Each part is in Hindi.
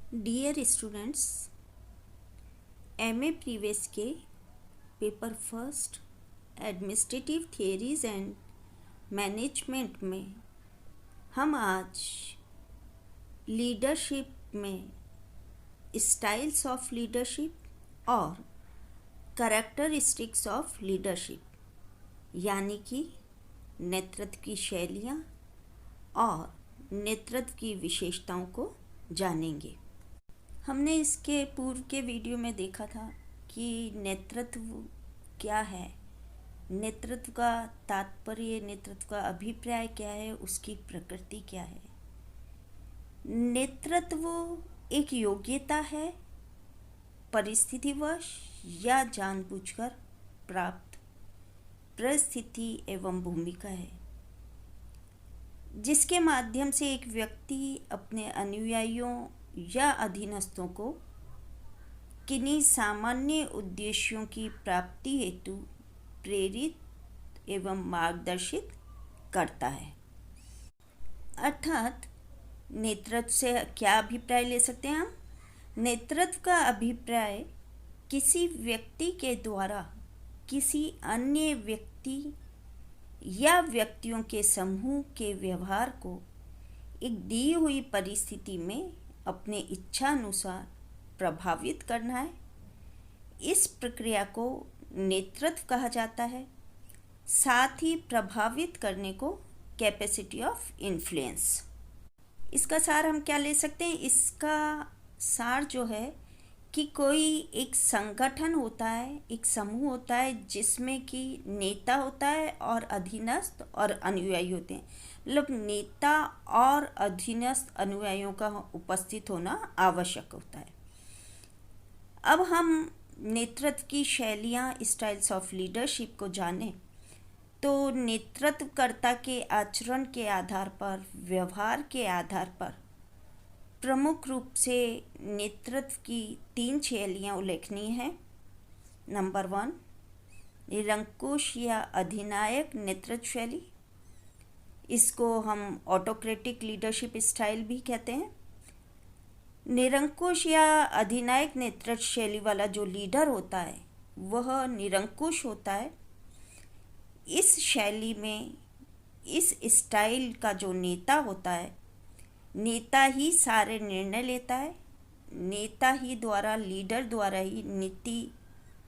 डियर स्टूडेंट्स, एमए प्रीवियस के paper first administrative theories and management में हम आज लीडरशिप में स्टाइल्स ऑफ लीडरशिप और कैरेक्टरिस्टिक्स ऑफ लीडरशिप यानी कि नेतृत्व की शैलियाँ और नेतृत्व की विशेषताओं को जानेंगे। हमने इसके पूर्व के वीडियो में देखा था कि नेतृत्व क्या है, नेतृत्व का तात्पर्य, नेतृत्व का अभिप्राय क्या है, उसकी प्रकृति क्या है। नेतृत्व एक योग्यता है, परिस्थितिवश या जानबूझकर प्राप्त परिस्थिति एवं भूमिका है, जिसके माध्यम से एक व्यक्ति अपने अनुयायियों या अधीनस्थों को किन्हीं सामान्य उद्देश्यों की प्राप्ति हेतु प्रेरित एवं मार्गदर्शित करता है। अर्थात नेतृत्व से क्या अभिप्राय ले सकते हैं हम? नेतृत्व का अभिप्राय किसी व्यक्ति के द्वारा किसी अन्य व्यक्ति या व्यक्तियों के समूह के व्यवहार को एक दी हुई परिस्थिति में अपने इच्छा अनुसार प्रभावित करना है। इस प्रक्रिया को नेतृत्व कहा जाता है। साथ ही प्रभावित करने को कैपेसिटी ऑफ इन्फ्लुएंस। इसका सार हम क्या ले सकते हैं? इसका सार जो है कि कोई एक संगठन होता है, एक समूह होता है जिसमें कि नेता होता है और अधीनस्थ और अनुयायी होते हैं। मतलब नेता और अधीनस्थ अनुयायियों का उपस्थित होना आवश्यक होता है। अब हम नेतृत्व की शैलियाँ, स्टाइल्स ऑफ लीडरशिप को जानें तो नेतृत्वकर्ता के आचरण के आधार पर, व्यवहार के आधार पर प्रमुख रूप से नेतृत्व की 3 शैलियाँ उल्लेखनीय हैं। नंबर 1, निरंकुश या अधिनायक नेतृत्व शैली। इसको हम ऑटोक्रेटिक लीडरशिप स्टाइल भी कहते हैं। निरंकुश या अधिनायक नेतृत्व शैली वाला जो लीडर होता है वह निरंकुश होता है। इस शैली में, इस स्टाइल का जो नेता होता है, नेता ही सारे निर्णय लेता है। नेता ही द्वारा, लीडर द्वारा ही नीति,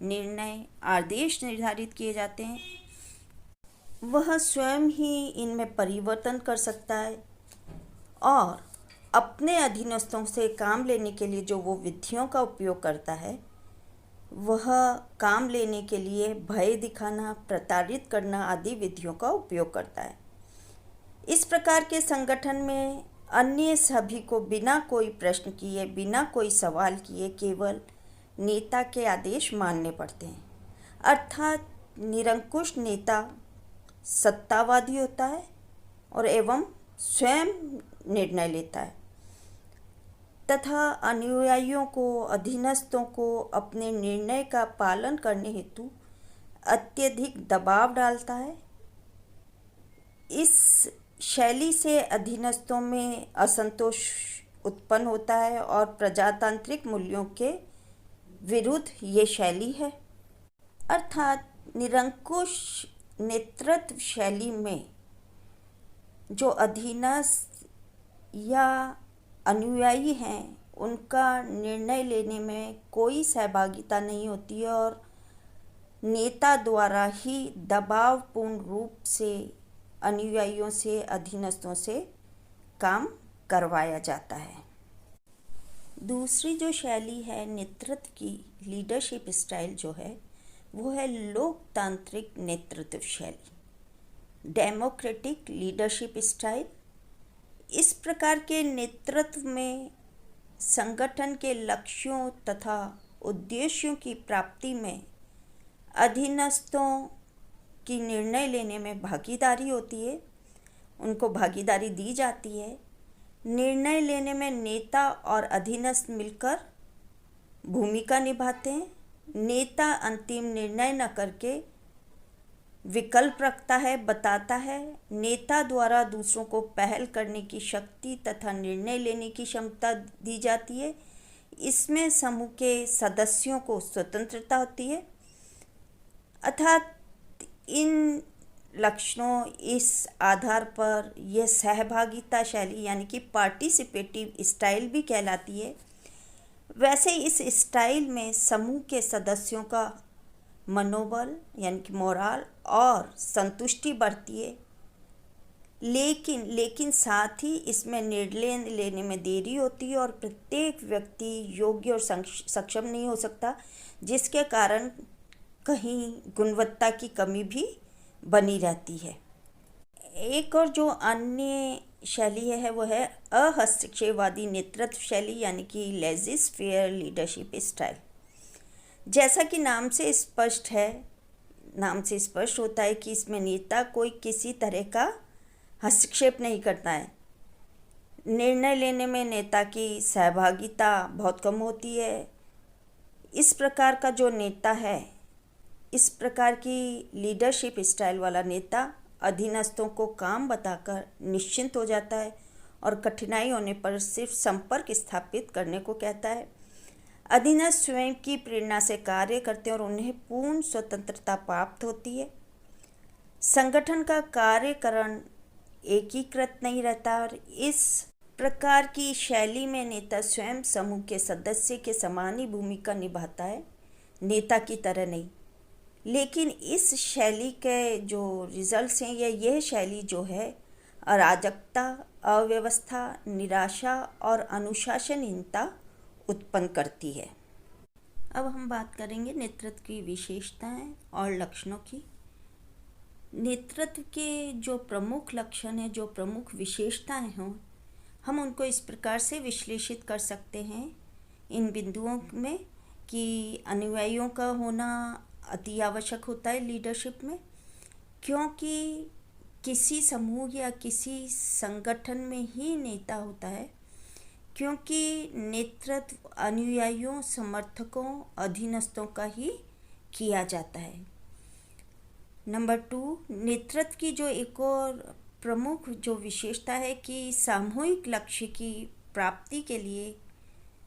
निर्णय, आदेश निर्धारित किए जाते हैं। वह स्वयं ही इनमें परिवर्तन कर सकता है और अपने अधीनस्थों से काम लेने के लिए जो वो विधियों का उपयोग करता है, वह काम लेने के लिए भय दिखाना, प्रताड़ित करना आदि विधियों का उपयोग करता है। इस प्रकार के संगठन में अन्य सभी को बिना कोई प्रश्न किए, बिना कोई सवाल किए केवल नेता के आदेश मानने पड़ते हैं। अर्थात निरंकुश नेता सत्तावादी होता है और एवं स्वयं निर्णय लेता है तथा अनुयायियों को, अधीनस्थों को अपने निर्णय का पालन करने हेतु अत्यधिक दबाव डालता है। इस शैली से अधीनस्थों में असंतोष उत्पन्न होता है और प्रजातांत्रिक मूल्यों के विरुद्ध ये शैली है। अर्थात निरंकुश नेतृत्व शैली में जो अधीनस्थ या अनुयायी हैं, उनका निर्णय लेने में कोई सहभागिता नहीं होती है और नेता द्वारा ही दबावपूर्ण रूप से अनुयायियों से, अधीनस्थों से काम करवाया जाता है। दूसरी जो शैली है नेतृत्व की, लीडरशिप स्टाइल जो है, वो है लोकतांत्रिक नेतृत्व शैली, डेमोक्रेटिक लीडरशिप स्टाइल। इस प्रकार के नेतृत्व में संगठन के लक्ष्यों तथा उद्देश्यों की प्राप्ति में अधीनस्थों की निर्णय लेने में भागीदारी होती है, उनको भागीदारी दी जाती है। निर्णय लेने में नेता और अधीनस्थ मिलकर भूमिका निभाते हैं। नेता अंतिम निर्णय न करके विकल्प रखता है, बताता है। नेता द्वारा दूसरों को पहल करने की शक्ति तथा निर्णय लेने की क्षमता दी जाती है। इसमें समूह के सदस्यों को स्वतंत्रता होती है। अर्थात इन लक्षणों, इस आधार पर यह सहभागिता शैली यानी कि पार्टिसिपेटिव स्टाइल भी कहलाती है। वैसे इस स्टाइल में समूह के सदस्यों का मनोबल यानी कि मोराल और संतुष्टि बढ़ती है, लेकिन साथ ही इसमें निर्णय लेने में देरी होती है और प्रत्येक व्यक्ति योग्य और सक्षम नहीं हो सकता, जिसके कारण कहीं गुणवत्ता की कमी भी बनी रहती है। एक और जो अन्य शैली है वो है अहस्तक्षेपवादी नेतृत्व शैली यानी कि लेजिस फेयर लीडरशिप स्टाइल। जैसा कि नाम से स्पष्ट होता है कि इसमें नेता कोई किसी तरह का हस्तक्षेप नहीं करता है। निर्णय लेने में नेता की सहभागिता बहुत कम होती है। इस प्रकार का जो नेता है, इस प्रकार की लीडरशिप स्टाइल वाला नेता अधीनस्थों को काम बताकर निश्चिंत हो जाता है और कठिनाई होने पर सिर्फ संपर्क स्थापित करने को कहता है। अधीनस्थ स्वयं की प्रेरणा से कार्य करते हैं और उन्हें पूर्ण स्वतंत्रता प्राप्त होती है। संगठन का कार्यकरण एकीकृत नहीं रहता और इस प्रकार की शैली में नेता स्वयं समूह के सदस्य के समान ही भूमिका निभाता है, नेता की तरह नहीं। लेकिन इस शैली के जो रिजल्ट्स हैं, यह शैली जो है अराजकता, अव्यवस्था, निराशा और अनुशासनहीनता उत्पन्न करती है। अब हम बात करेंगे नेतृत्व की विशेषताएं और लक्षणों की। नेतृत्व के जो प्रमुख लक्षण हैं, जो प्रमुख विशेषताएं हों, हम उनको इस प्रकार से विश्लेषित कर सकते हैं इन बिंदुओं में कि अनुयायियों का होना अति आवश्यक होता है लीडरशिप में, क्योंकि किसी समूह या किसी संगठन में ही नेता होता है, क्योंकि नेतृत्व अनुयायियों, समर्थकों, अधीनस्थों का ही किया जाता है। नंबर 2, नेतृत्व की जो एक और प्रमुख जो विशेषता है कि सामूहिक लक्ष्य की प्राप्ति के लिए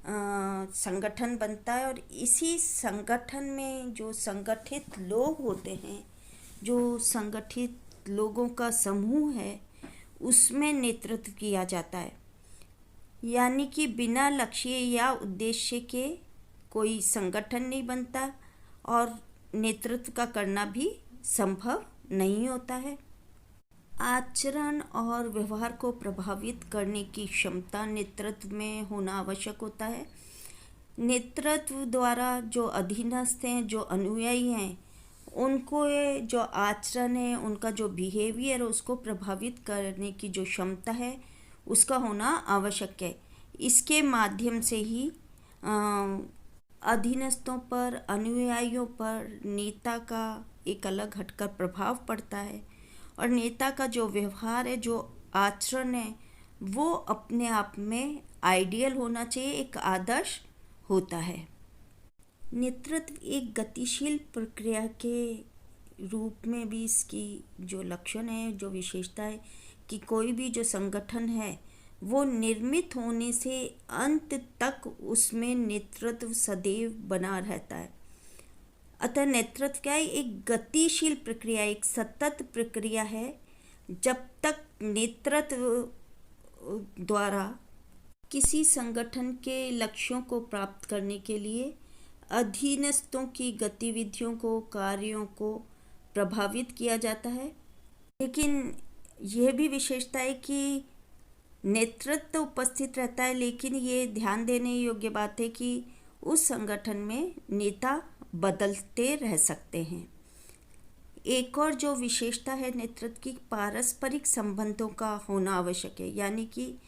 संगठन बनता है और इसी संगठन में जो संगठित लोग होते हैं, जो संगठित लोगों का समूह है, उसमें नेतृत्व किया जाता है। यानी कि बिना लक्ष्य या उद्देश्य के कोई संगठन नहीं बनता और नेतृत्व का करना भी संभव नहीं होता है। आचरण और व्यवहार को प्रभावित करने की क्षमता नेतृत्व में होना आवश्यक होता है। नेतृत्व द्वारा जो अधीनस्थ हैं, जो अनुयायी हैं, उनको ये जो आचरण है, उनका जो बिहेवियर है, उसको प्रभावित करने की जो क्षमता है, उसका होना आवश्यक है। इसके माध्यम से ही अधीनस्थों पर, अनुयायियों पर नेता का एक अलग हटकर प्रभाव पड़ता है और नेता का जो व्यवहार है, जो आचरण है, वो अपने आप में आइडियल होना चाहिए, एक आदर्श होता है। नेतृत्व एक गतिशील प्रक्रिया के रूप में भी इसकी जो लक्षण है, जो विशेषता है कि कोई भी जो संगठन है वो निर्मित होने से अंत तक उसमें नेतृत्व सदैव बना रहता है। अतः नेतृत्व क्या है? एक गतिशील प्रक्रिया, एक सतत प्रक्रिया है। जब तक नेतृत्व द्वारा किसी संगठन के लक्ष्यों को प्राप्त करने के लिए अधीनस्थों की गतिविधियों को, कार्यों को प्रभावित किया जाता है। लेकिन यह भी विशेषता है कि नेतृत्व तो उपस्थित रहता है, लेकिन ये ध्यान देने योग्य बात है कि उस संगठन में नेता बदलते रह सकते हैं। एक और जो विशेषता है नेतृत्व की, पारस्परिक संबंधों का होना आवश्यक है। यानी कि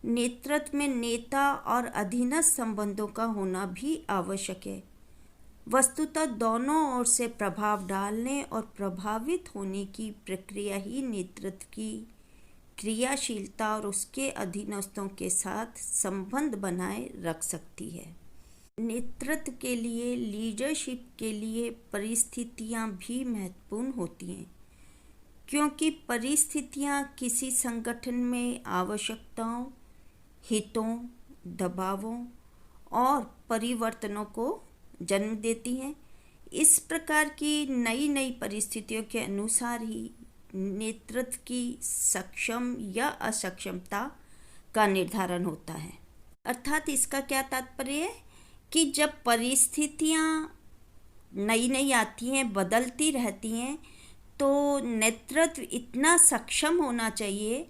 नेतृत्व में नेता और अधीनस्थ संबंधों का होना भी आवश्यक है। वस्तुतः दोनों ओर से प्रभाव डालने और प्रभावित होने की प्रक्रिया ही नेतृत्व की क्रियाशीलता और उसके अधीनस्थों के साथ संबंध बनाए रख सकती है। नेतृत्व के लिए, लीडरशिप के लिए परिस्थितियां भी महत्वपूर्ण होती हैं, क्योंकि परिस्थितियां किसी संगठन में आवश्यकताओं, हितों, दबावों और परिवर्तनों को जन्म देती हैं। इस प्रकार की नई नई परिस्थितियों के अनुसार ही नेतृत्व की सक्षम या असक्षमता का निर्धारण होता है। अर्थात इसका क्या तात्पर्य है कि जब परिस्थितियां नई नई आती हैं, बदलती रहती हैं, तो नेतृत्व इतना सक्षम होना चाहिए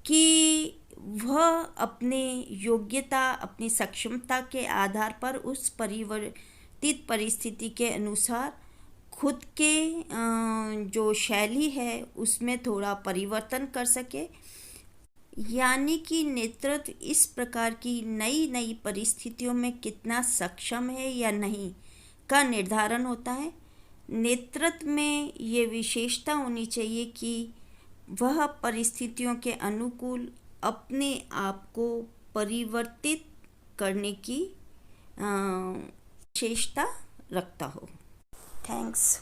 कि वह अपने योग्यता, अपनी सक्षमता के आधार पर उस परिवर्तित परिस्थिति के अनुसार खुद के जो शैली है उसमें थोड़ा परिवर्तन कर सके। यानी कि नेतृत्व इस प्रकार की नई नई परिस्थितियों में कितना सक्षम है या नहीं का निर्धारण होता है। नेतृत्व में ये विशेषता होनी चाहिए कि वह परिस्थितियों के अनुकूल अपने आप को परिवर्तित करने की विशेषता रखता हो। थैंक्स।